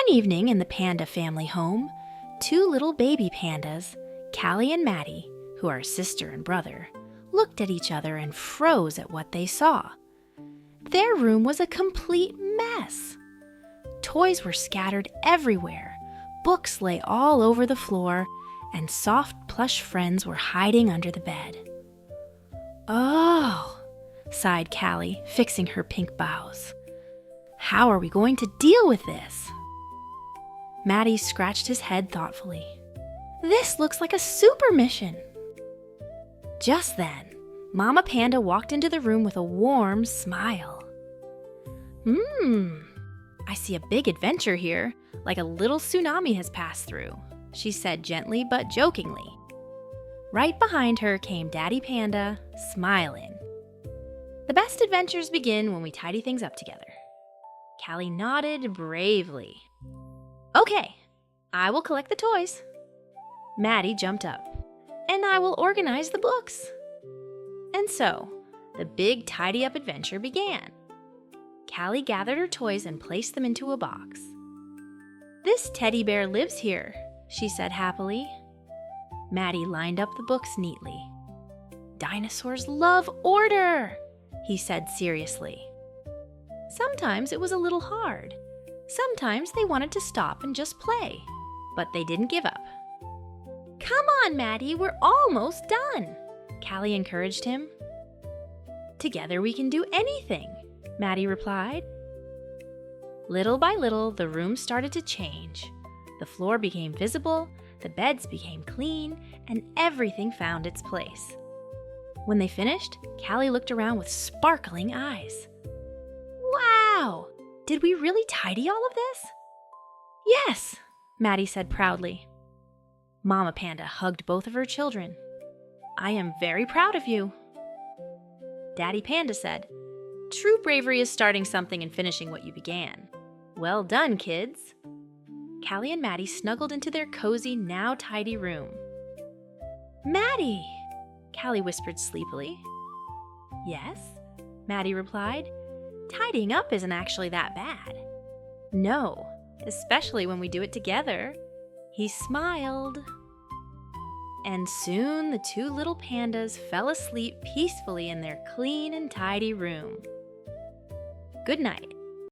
One evening in the panda family home, two little baby pandas, Kally and Matty, who are sister and brother, looked at each other and froze at what they saw. Their room was a complete mess. Toys were scattered everywhere, books lay all over the floor, and soft plush friends were hiding under the bed. "Oh," sighed Kally, fixing her pink brows. "How are we going to deal with this?" Matty scratched his head thoughtfully. "This looks like a super mission." Just then, Mama Panda walked into the room with a warm smile. I see a big adventure here, like a little tsunami has passed through," she said gently but jokingly. Right behind her came Daddy Panda, smiling. "The best adventures begin when we tidy things up together." Kally nodded bravely. "Okay, I will collect the toys." Matty jumped up. "And I will organize the books." And so, the big tidy-up adventure began. Kally gathered her toys and placed them into a box. "This teddy bear lives here," she said happily. Matty lined up the books neatly. "Dinosaurs love order," he said seriously. Sometimes it was a little hard. Sometimes they wanted to stop and just play, but they didn't give up. "Come on, Matty, we're almost done," Kally encouraged him. "Together we can do anything," Matty replied. Little by little, the room started to change. The floor became visible, the beds became clean, and everything found its place. When they finished, Kally looked around with sparkling eyes. "Wow! Did we really tidy all of this?" "Yes," Matty said proudly. Mama Panda hugged both of her children. "I am very proud of you." Daddy Panda said, "True bravery is starting something and finishing what you began. Well done, kids." Kally and Matty snuggled into their cozy, now tidy room. "Matty," Kally whispered sleepily. "Yes," Matty replied. "Tidying up isn't actually that bad." "No, especially when we do it together." He smiled. And soon the two little pandas fell asleep peacefully in their clean and tidy room. Good night.